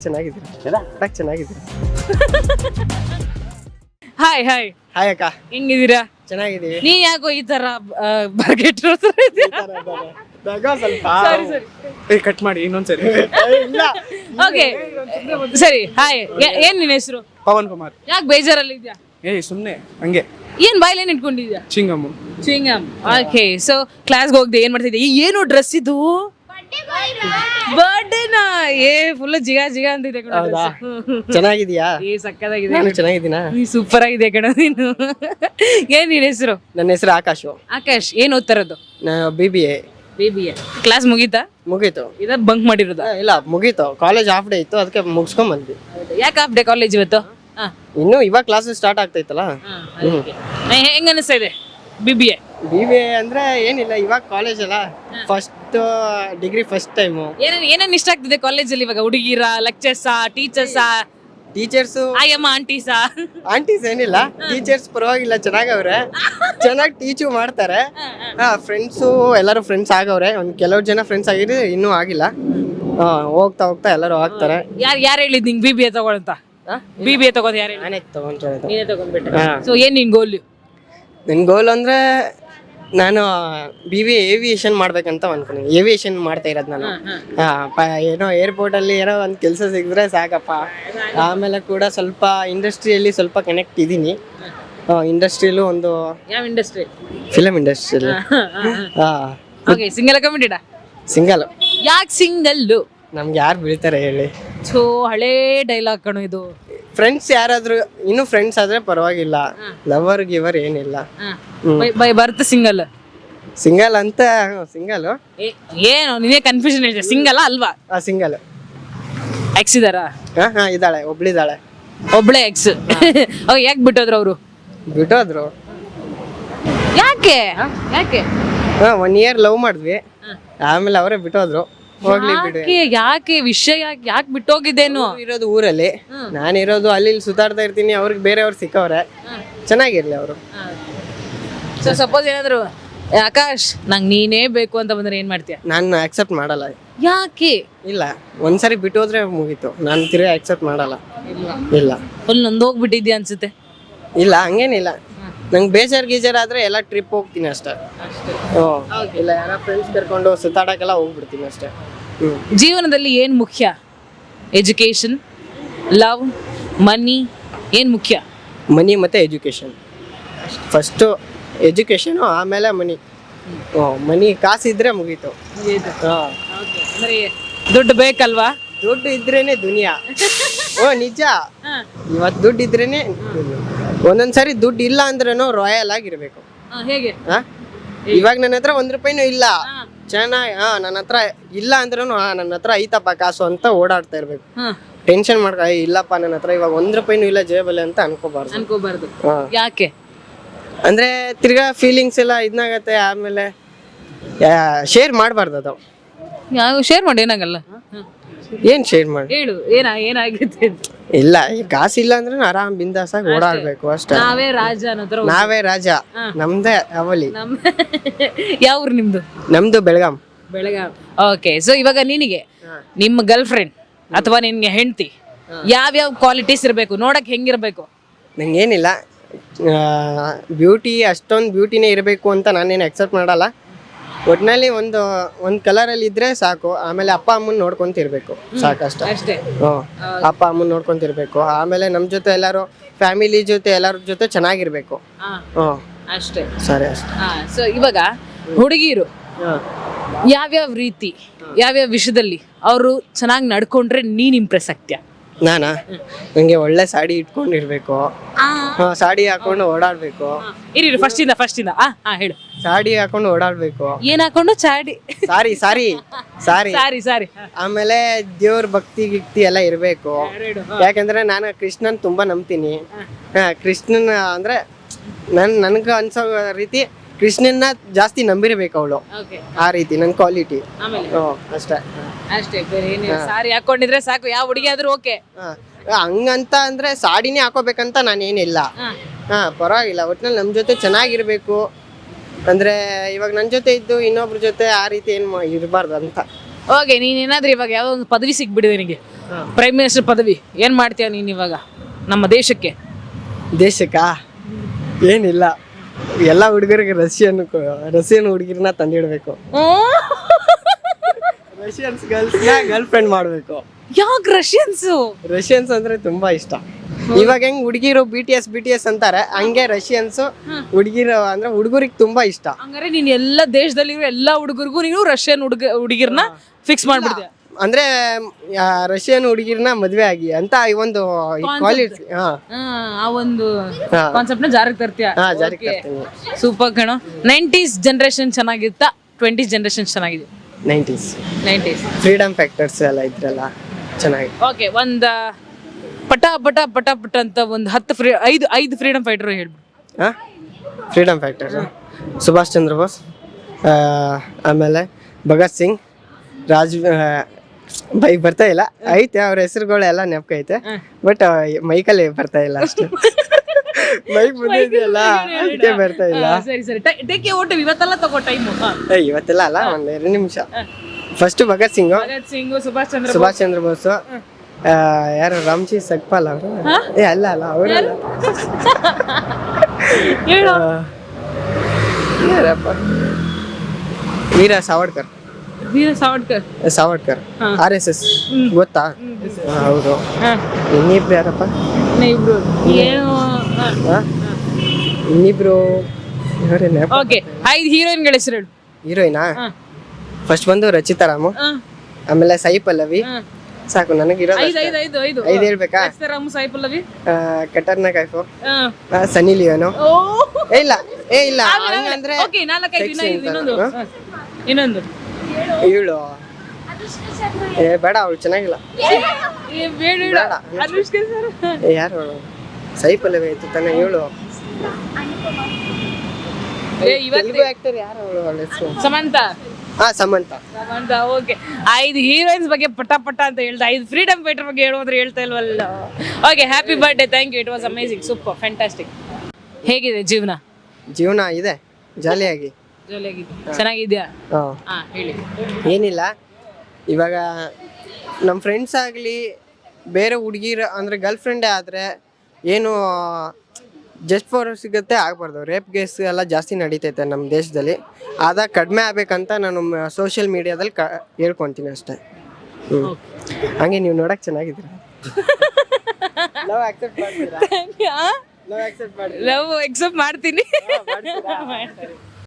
ಚೆನ್ನಾಗಿದ್ದೀರಾ ಚೆನ್ನಾಗಿದ್ದೀರಾ hi hi hi ಅಕ್ಕ ಹೆಂಗಿದ್ದೀರಾ? ಚೆನ್ನಾಗಿದ್ದೀವಿ. ನೀ ಯಾಕೋ ಈ ತರ ಬರ್ಗೆಟ್ರೋ ಸ್ವಲ್ಪ ಸರಿ ಸರಿ ಕಟ್ ಮಾಡಿ ಇನ್ನೊಂದ್ಸರಿ. ಇಲ್ಲ ಓಕೆ ಸರಿ ಹಾಯ್ ಏನ್ ನಿನ್ನ ಹೆಸರು? ಪವನ್ ಕುಮಾರ್. ಯಾಕೆ ಬೇಜಾರಲ್ಲಿ ಇದ್ಯಾ? ಸುಮ್ನೆ ಹಂಗೆ ಏನ್ ಬಾಯ್ಲಿ ಏನ್ ಇಟ್ಕೊಂಡಿದ್ಯಾ? ಚಿಂಗಮ್ಮು. ಚಿಂಗಮ್. ಓಕೆ ಸೊ ಕ್ಲಾಸ್ಗೆ ಹೋಗ್ದೆ ಏನ್ ಮಾಡ್ತಿದ್ದೆ? ಏನು ಡ್ರೆಸ್ ಇದು? ಬರ್ಡೇನಾ? ಫುಲ್ ಜಿಗಾ ಜಿಗಾ ಅಂತಿದೆ ಕಣೋ ಹೌದಾ? dress. ಚೆನ್ನಾಗಿದ್ಯಾ? ಸಕ್ಕತ್ತಾಗಿದೆ. ನಾನು ಚೆನ್ನಾಗಿದ್ದೀನಾ? ನೀ ಸೂಪರ್ ಆಗಿದೆ ಕಣ ನೀನು. ಏನ್ ನಿನ್ನ ಹೆಸರು? ನನ್ನ ಹೆಸರು ಆಕಾಶು. ಆಕಾಶ್ ಏನ್ ಓದ್ತಾರದು? BBA BBA. ಕ್ಲಾಸ್ ಮುಗೀತಾ? ಮುಗೀತು. ಇದ ಬಂಕ್ ಮಾಡಿರೋದ? ಇಲ್ಲ ಮುಗೀತು, ಕಾಲೇಜ್ ಹಾಫ್ ಡೇ ಇತ್ತು, ಅದಕ್ಕೆ ಮುಗಿಸ್ಕೊಂಡ್ ಬಂದ್ವಿ. ಯಾಕೆ ಹಾಫ್ ಡೇ ಕಾಲೇಜ್ ಇವತ್ತು? ಇನ್ನು ಇವಾಗ ಕ್ಲಾಸ್ ಸ್ಟಾರ್ಟ್ ಆಗ್ತೈತಲ್ಲ. ಹೆಂಗ ಅನಿಸ್ತಾ ಇದೆ BBA? BBA ಅಂದ್ರೆ ಏನಿಲ್ಲ, ಇವಾಗ ಕಾಲೇಜ್ ಅಲ್ಲ, ಫಸ್ಟ್ ಡಿಗ್ರಿ ಫಸ್ಟ್ ಟೈಮು. ಏನೇನ್ ಇಷ್ಟ ಆಗ್ತಿದೆ ಕಾಲೇಜಲ್ಲಿ ಇವಾಗ? ಹುಡುಗಿರ, ಲೆಕ್ಚರ್ಸಾ, ಟೀಚರ್ಸಾ, ಟೀಚರ್ಸು ಆಯಮ್ಮ, ಆಂಟೀಸಾ? ಆಂಟೀಸ್ ಏನಿಲ್ಲ, ಟೀಚರ್ಸ್ ಪರವಾಗಿಲ್ಲ, ಚೆನ್ನಾಗವ್ರೆ, ಚೆನ್ನಾಗಿ ಟೀಚು ಮಾಡ್ತಾರೆ. ಫ್ರೆಂಡ್ಸು ಎಲ್ಲರೂ ಫ್ರೆಂಡ್ಸ್ ಆಗವ್ರೆ, ಒಂದು ಕೆಲವು ಜನ ಫ್ರೆಂಡ್ಸ್ ಆಗಿದ್ರೆ ಇನ್ನೂ ಆಗಿಲ್ಲ. ಹೋಗ್ತಾ ಹೋಗ್ತಾ ಎಲ್ಲರೂ ಆಗ್ತಾರೆ. ಯಾರು ಹೇಳಿದ್ ನಿಂಗೆ BBA ತಗೊಳಂತ? BBA ತಗೋದು ಯಾರು? ನಾನೇ ತಗೊಂಡಿರೋದು. ನೀನೇ ತಗೊಂಡ್ಬಿಟ್ಟೆ. ಸೊ ಏನ್ ನಿನ್ ಗೋಲ್? ನನ್ನ ಗೋಲ್ ಅಂದ್ರೆ ನಾನು BBA ಏವಿಯೇಷನ್ ಮಾಡ್ಬೇಕಂತ ಅನ್ಕೊಂಡಿದ್ದೀನಿ. ಏವಿಯೇಷನ್ ಮಾಡ್ತಾ ಇರೋದು ನಾನು. ಏನೋ ಏರ್ಪೋರ್ಟಲ್ಲಿ ಏನೋ ಒಂದು ಕೆಲಸ ಸಿಗಿದ್ರೆ ಸಾಕಪ್ಪ. ಆಮೇಲೆ ಕೂಡ ಸ್ವಲ್ಪ ಇಂಡಸ್ಟ್ರಿಯಲ್ಲಿ ಸ್ವಲ್ಪ ಕನೆಕ್ಟ್ ಇದ್ದೀನಿ. ಇಂಡಸ್ಟ್ರಿಯಲ್ಲೂ ಒಂದು ಯಾವ ಇಂಡಸ್ಟ್ರಿ? ಫಿಲಮ್ ಇಂಡಸ್ಟ್ರಿಯಲ್ಲಿ. ಓಕೆ, ಸಿಂಗಲ್ ಕಮಿಟೆಡಾ? ಸಿಂಗಲ್. ಯಾಕೆ ಸಿಂಗಲ್ಲು? ನಮ್ಗೆ ಯಾರು ಬೀಳ್ತಾರೆ ಹೇಳಿ? ಸೊ ಹಳೇ ಡೈಲಾಗ್ ಕಣು ಇದು. ಫ್ರೆಂಡ್ಸ್ ಯಾರಾದ್ರೂ ಇನ್ನು ಫ್ರೆಂಡ್ಸ್ ಆದ್ರೆ ಪರವಾಗಿಲ್ಲ, ಲವರ್ ಗಿವರ್ ಏನಿಲ್ಲ. By birth single. ಸಿಂಗಲ್ ಅಂತ ಸಿಂಗಲ್ ಏನು ನಿನ್ನೆ ಕನ್ಫ್ಯೂಷನ್ ಇದೆ, ಸಿಂಗಲ್ ಅಲ್ವಾ? ಸಿಂಗಲ್. ಎಕ್ಸ್ ಇದಾರಾ? ಇದ್ದಾಳೆ, ಒಬ್ಳಿದ್ದಾಳೆ. ಒಬ್ಳೆ ಎಕ್ಸ್. ಯಾಕೆ ಬಿಟ್ಟೋದ್ರು ಅವರು? ಬಿಟ್ಟೋದ್ರು. ಯಾಕೆ ಯಾಕೆ 1 year ಲವ್ ಮಾಡಿದ್ವಿ, ಆಮೇಲೆ ಅವರೇ ಬಿಟ್ಟೋದ್ರು. ಹೋಗ್ಲಿ ಬಿಡು. ಯಾಕೆ ವಿಷಯ ಯಾಕೆ ಬಿಟ್ಟೋಗಿದ್ದೇನು? ಇರೋದು ಊರಲ್ಲಿ, ನಾನಿರೋದು ಅಲ್ಲಿ ಸುತ್ತಾಡ್ತಾ ಇರ್ತೀನಿ. ಅವ್ರಿಗೆ ಬೇರೆಯವ್ರು ಸಿಕ್ಕವ್ರೆ, ಚೆನ್ನಾಗಿರ್ಲಿ ಅವರು. ಸೊ ಸಪೋಸ್ ಏನಾದ್ರು ಆಕಾಶ್ ನಂಗೆ ನೀನೇ ಬೇಕು ಅಂತ ಬಂದ್ರೆ ಏನ್ ಮಾಡ್ತೀಯ? ನಾನು ಆಕ್ಸೆಪ್ಟ್ ಮಾಡಲ್ಲ. ಯಾಕೆ? ಇಲ್ಲ, ಒಂದ್ಸರಿ ಬಿಟ್ಟು ಹೋದ್ರೆ ಮುಗೀತು, ನಾನು ತಿರ್ಗಿ ಆಕ್ಸೆಪ್ಟ್ ಮಾಡಲ್ಲ. ಇಲ್ಲ, ಫುಲ್ ನೊಂದೋಗ್ಬಿಟ್ಟಿದ್ಯಾ ಅನ್ಸುತ್ತೆ. ಇಲ್ಲ ಹಂಗೇನಿಲ್ಲ, ನಂಗೆ ಬೇಜಾರ್ ಆದ್ರೆ ಎಲ್ಲ ಟ್ರಿಪ್ ಹೋಗ್ತೀನಿ ಅಷ್ಟೇ. ಇಲ್ಲ ಯಾರ ಫ್ರೆಂಡ್ಸ್ ಕರ್ಕೊಂಡು ಸುತ್ತಾಡಕ್ಕೆಲ್ಲ ಹೋಗ್ಬಿಡ್ತೀನಿ ಅಷ್ಟೇ. ಜೀವನದಲ್ಲಿ ಏನ್ ಮುಖ್ಯ? ಎಜುಕೇಶನ್, ಲವ್, ಮನಿ, ಏನ್ ಮುಖ್ಯ? ಮನಿ ಮತ್ತೆ ಎಜುಕೇಶನ್. ಫಸ್ಟು ಎಜುಕೇಶನು, ಆಮೇಲೆ ಮನಿ. ಮನಿ ಕಾಸಿದ್ರೆ ಮುಗೀತು. ಅಂದ್ರೆ ದುಡ್ಡು ಬೇಕಲ್ವಾ? ದುಡ್ಡು ಇದ್ರೇನೆ ದುನಿಯಾ. ನಿಜ, ಇವತ್ತು ದುಡ್ಡು ಇದ್ರೇನೆ. ಒಂದೊಂದ್ಸರಿ ದುಡ್ಡು ಇಲ್ಲ ಅಂದ್ರೂ ರಾಯಲ್ ಆಗಿರ್ಬೇಕು. ಹೇಗೆ? ಇವಾಗ ನನ್ನ ಹತ್ರ 1 ರೂಪಾಯಿನೂ ಇಲ್ಲ, ಚೆನ್ನಾಗಿ ನನ್ನ ಹತ್ರ ಇಲ್ಲ ಅಂದ್ರೂ ನನ್ನ ಹತ್ರ ಐತಪ್ಪ ಕಾಸು ಅಂತ ಓಡಾಡ್ತಾ ಇರ್ಬೇಕು. ಟೆನ್ಷನ್ ಮಾಡ್ಕ ಇಲ್ಲಪ್ಪ ನನ್ನ ಹತ್ರ ಇವಾಗ 1 ರೂಪಾಯಿನೂ ಇಲ್ಲ ಜೇಬಲ್ಲಿ ಅಂತ ಅನ್ಕೋಬಾರ್ದು. ಯಾಕೆ ಅಂದ್ರೆ ತಿರ್ಗಾ ಫೀಲಿಂಗ್ಸ್ ಎಲ್ಲ ಇದ್ನಾಗತ್ತೆ. ಆಮೇಲೆ ಶೇರ್ ಮಾಡಬಾರ್ದು ಅದು. ಶೇರ್ ಮಾಡಿ ಏನಾಗಲ್ಲ. ಏನ್ ಶೇರ್ ಮಾಡಿ ಹೇಳು, ಏನಾಗುತ್ತೆ? ಇಲ್ಲ, ಈ ಕಾಸಿಲ್ಲ ಅಂದ್ರೆ ಆರಾಮ್ ಬಿಂದಾಸಾಗಿ ಓಡಾಡ್ಬೇಕು ಅಷ್ಟೇ. ನಾವೇ ರಾಜ ಅನ್ನೋದ್ರ. ನಾವೇ ರಾಜ, ನಮ್ದೇ ಅವಲಿ. ಯಾವ ಊರು ನಿಮ್ದು? ನಮ್ದು ಬೆಳಗಾಂ. ಓಕೆ, ಸೊ ಇವಾಗ ನಿನಗೆ ನಿಮ್ಮ ಗರ್ಲ್ ಫ್ರೆಂಡ್ ಅಥವಾ ನಿನ್ಗೆ ಹೆಂಡತಿ ಯಾವ್ಯಾವ ಕ್ವಾಲಿಟೀಸ್ ಇರಬೇಕು? ನೋಡಕ್ ಹೆಂಗಿರ್ಬೇಕು? ನಂಗೇನಿಲ್ಲ, ಬ್ಯೂಟಿ ಅಷ್ಟೊಂದು ಬ್ಯೂಟಿನೇ ಇರಬೇಕು ಅಂತ ನಾನೇನು ಅಕ್ಸೆಪ್ಟ್ ಮಾಡಲ್ಲ. ಒಟ್ಟಿನಲ್ಲಿ ಒಂದು ಕಲರಲ್ಲಿ ಇದ್ರೆ ಸಾಕು. ಆಮೇಲೆ ಅಪ್ಪ ಅಮ್ಮನ ನೋಡ್ಕೊಂತಿರ್ಬೇಕು, ಸಾಕಷ್ಟೇ. ಅಪ್ಪ ಅಮ್ಮನ ನೋಡ್ಕೊಂತಿರ್ಬೇಕು. ಆಮೇಲೆ ನಮ್ಮ ಜೊತೆ ಎಲ್ಲರೂ ಫ್ಯಾಮಿಲಿ ಜೊತೆ ಎಲ್ಲರ ಜೊತೆ ಚೆನ್ನಾಗಿರ್ಬೇಕು. ಅಷ್ಟೇ, ಸರಿ ಅಷ್ಟೇ. ಸೊ ಇವಾಗ ಹುಡುಗಿರು ಯಾವ್ಯಾವ ರೀತಿ ಯಾವ್ಯಾವ ವಿಷಯದಲ್ಲಿ ಅವರು ಚೆನ್ನಾಗಿ ನಡ್ಕೊಂಡ್ರೆ ನೀನ್ ಇಂಪ್ರೆಸ್ ಆಗ್ತೀಯ? ನಾನಾ? ನಂಗೆ ಒಳ್ಳೆ ಸಾಡಿ ಇಟ್ಕೊಂಡಿರ್ಬೇಕು, ಸಾಡಿ ಹಾಕೊಂಡು ಓಡಾಡ್ಬೇಕು. ಇರಿ ಫಸ್ಟ್ ಇಂದ ಹೇಳು. ಸಾಡಿ ಹಾಕೊಂಡು ಓಡಾಡ್ಬೇಕು. ಏನ್ ಹಾಕೊಂಡು? ಚಾಡಿ. ಸಾರಿ. ಆಮೇಲೆ ದೇವ್ರ ಭಕ್ತಿ ಗಿಕ್ತಿ ಎಲ್ಲ ಇರ್ಬೇಕು. ಯಾಕಂದ್ರೆ ನಾನು ಕೃಷ್ಣನ್ ತುಂಬಾ ನಂಬ್ತೀನಿ. ಕೃಷ್ಣನ್ ಅಂದ್ರೆ ನನ್ಗ ಅನ್ಸೋ ರೀತಿ ಕೃಷ್ಣನ್ನ ಜಾಸ್ತಿ ನಂಬಿರ್ಬೇಕು ಅವಳು. ಆ ರೀತಿ ನನ್ ಕ್ವಾಲಿಟಿ ಅಷ್ಟೇ. ಸಾರಿ ಹಾಕೊಂಡಿದ್ರೆ ಸಾಕು, ಯಾವ ಹುಡುಗಿ ಆದ್ರೂ ಓಕೆ. ಹಂಗಂತ ಅಂದ್ರೆ ಸಾಡಿನೇ ಹಾಕೋಬೇಕಂತ ನಾನೇನಿಲ್ಲ. ಪರವಾಗಿಲ್ಲ, ಒಟ್ನಲ್ಲಿ ನಮ್ ಜೊತೆ ಚೆನ್ನಾಗಿರ್ಬೇಕು. ಅಂದ್ರೆ ಇವಾಗ ನನ್ ಜೊತೆ ಇದ್ದು ಇನ್ನೊಬ್ರ ಜೊತೆ ಆ ರೀತಿ ಏನ್ ಇರಬಾರ್ದು ಅಂತ. ಓಕೆ, ನೀನ್ ಏನಾದ್ರೂ ಇವಾಗ ಯಾವ್ದೋ ಒಂದು ಪದವಿ ಸಿಕ್ಬಿಡಿದೆ ನಿನಗೆ, ಪ್ರೈಮ್ ಮಿನಿಸ್ಟರ್ ಪದವಿ ಏನ್ ಮಾಡ್ತೀಯ ನೀನ್ ಇವಾಗ ನಮ್ಮ ದೇಶಕ್ಕೆ? ದೇಶಕ್ಕಾ ಏನಿಲ್ಲ, ಎಲ್ಲ ಹುಡುಗರಿಗೆ ರಷ್ಯನ್ ಹುಡುಗಿರನ್ನ ತಂದಿಡ್ಬೇಕು. ರಷ್ಯನ್ಸ್ ಗರ್ಲ್ ಫ್ರೆಂಡ್ ಮಾಡಬೇಕು. ಯಾಕೆ ರಷ್ಯನ್ಸ್ ಅಂದ್ರೆ ತುಂಬಾ ಇಷ್ಟ. ಇವಾಗ ಹೆಂಗ್ ಹುಡುಗಿರು BTS ಅಂತಾರೆ, ಹಂಗೆ ರಷ್ಯನ್ಸ್ ಹುಡುಗಿರು ಅಂದ್ರೆ ಹುಡುಗರಿಗೆ ತುಂಬಾ ಇಷ್ಟ. ಹಂಗಾರೆ ನೀನ್ ಎಲ್ಲ ದೇಶದಲ್ಲಿರೋ ಎಲ್ಲಾ ಹುಡುಗರಿಗೂ ನೀನು ರಷ್ಯನ್ ಹುಡುಗಿರ್ನ ಫಿಕ್ಸ್ ಮಾಡ್ಬಿಡ್ತೀಯ? ಅಂದ್ರೆ ರಷ್ಯನ್ ಹುಡುಗಿರ್ನ ಮದ್ವೆ ಆಗಿ ಅಂತ ಈ ಒಂದು ಕ್ವಾಲಿಟಿ. ಆ ಒಂದು ಕಾನ್ಸೆಪ್ಟ್ ನ ಜಾರಿಗೆ ತರ್ತೀಯ? ಜಾರಿಗೆ ತರ್ತೀನಿ. ಸೂಪರ್ ಕಣೋ. 90s ಜನರೇಷನ್ ಚೆನ್ನಾಗಿತ್ತಾ 20s ಜನರೇಷನ್ ಚೆನ್ನಾಗಿದೆ? 90s ಫ್ರೀಡಮ್ ಫ್ಯಾಕ್ಟರ್ಸ್ ಎಲ್ಲ ಇದ್ರಲ್ಲ ಚೆನ್ನಾಗಿ. ಓಕೆ, ಒಂದ ಪಟ ಪಟ ಪಟ ಪಟ ಅಂತ ಒಂದು 5 ಫ್ರೀಡಮ್ ಫೈಟರ್ ಹೇಳ್ಬಿಡು. ಫ್ರೀಡಮ್ ಫ್ಯಾಕ್ಟರ್ಸ್ ಸುಭಾಷ್ ಚಂದ್ರ ಬೋಸ್, ಆಮೇಲೆ ಭಗತ್ ಸಿಂಗ್, ಬೈಕ್ ಬರ್ತಾ ಇಲ್ಲ, ಐತೆ ಅವ್ರ ಹೆಸರುಗಳೆಲ್ಲ ನೆನಪೈತೆ, ಬಟ್ ಮೈಕಲ್ಲಿ ಬರ್ತಾ ಇಲ್ಲ ಅಷ್ಟೇ. ಬೈಕ್ ಬಂದಿದೆಯಲ್ಲ ಅದಕ್ಕೆ ಬರ್ತಾ ಇಲ್ಲ. ಸರಿ ಟೇಕ್ ಓಟ್ ಇವತ್ತೆಲ್ಲ ತಗೋ ಟೈಮ್. ಇವತ್ತೆಲ್ಲ ಅಲ್ಲ, ಒಂದ್ 2 ನಿಮಿಷ. ಫಸ್ಟ್ ಭಗತ್ ಸಿಂಗ್, ಸುಭಾಷ್ ಚಂದ್ರ ಬೋಸ್, ಯಾರು ರಾಮ್ಜಿ ಸಕ್ಪಾಲ್ ಅವರು, ಅಲ್ಲ ಅವರಲ್ಲ, ಯಾರಪ್ಪ, ವೀರ ಸಾವರ್ಕರ್. RSS ಗೊತ್ತಾ? ಹೌದು. ಇನ್ನಿಬ್ರು ಯಾರಪ್ಪ? ಇನ್ನಿಬ್ರು ಓಕೆ, 5 ಹೀರೋಯಿನ್ಗಳ ಹೆಸರು ಹೇಳು. ಹೀರೋಯಿನಾ? ಫಸ್ಟ್ ಬಂದು ರಚಿತಾ ರಾಮು, ಆಮೇಲೆ ಸಾಯಿ ಪಲ್ಲವಿ. ಸಾಕು ನನಗಿರೋದು. 5 ಹೇಳ್ಬೇಕಾ? ಕಟರ್ನಾ ಕೈಫು, ಸನ್ನಿ ಲಿಯೋನು. ಇಲ್ಲ ಹಂಗಂದ್ರೆ ಇನ್ನೊಂದು ಇವಳು ಬೇಡ, ಅವಳು ಚೆನ್ನಾಗಿಲ್ಲ. ಯಾರು? ಸಾಯಿ ಪಲ್ಲವಿ ಆಯ್ತು ತಾನೆ. ಇವಳು ಆಕ್ಟರ್ ಯಾರು? ಅವಳು ಹೆಸರು ಸಮಂತಾ. ಸಮಂತ. ಓಕೆ, 5 ಹೀರೋಯಿನ್ಸ್ ಬಗ್ಗೆ ಪಟ ಪಟ ಅಂತ ಹೇಳ್ತಾ 5 ಫ್ರೀಡಮ್ ಫೈಟರ್ ಬಗ್ಗೆ ಹೇಳೋದ್ರೆ ಹೇಳ್ತಾ ಇಲ್ವಲ್ಲ. Okay, happy birthday, thank you, it was amazing, super, fantastic. ಹೇಗಿದೆ ಜೀವನ ಇದೆ, ಜಾಲಿಯಾಗಿ ಚೆನ್ನಾಗಿದ್ಯಾ? ಹೇಳಿ. ಏನಿಲ್ಲ, ಇವಾಗ ನಮ್ಮ ಫ್ರೆಂಡ್ಸ್ ಆಗಲಿ ಬೇರೆ ಹುಡುಗಿರ ಅಂದರೆ ಗರ್ಲ್ ಫ್ರೆಂಡೇ ಆದರೆ ಏನು ಜಸ್ಟ್ ಫಾರ್ ಸಿಗುತ್ತೆ ಆಗಬಾರ್ದು. ರೇಪ್ ಕೇಸ್ ಎಲ್ಲ ಜಾಸ್ತಿ ನಡೀತೈತೆ ನಮ್ಮ ದೇಶದಲ್ಲಿ. ಆದಾಗ ಕಡಿಮೆ ಆಗ್ಬೇಕಂತ ನಾನು ಸೋಷಿಯಲ್ ಮೀಡಿಯಾದಲ್ಲಿ ಹೇಳ್ಕೊತೀನಿ ಅಷ್ಟೇ. ಹಂಗೆ ನೀವು ನೋಡಕ್ಕೆ ಚೆನ್ನಾಗಿದ್ದೀರಾ. ಲವ್ ಆಕ್ಸೆಪ್ಟ್ ಮಾಡ್ತೀನಿ. ಲವ್ ಎಕ್ಸೆಪ್ಟ್ ಮಾಡ್ತೀನಿ.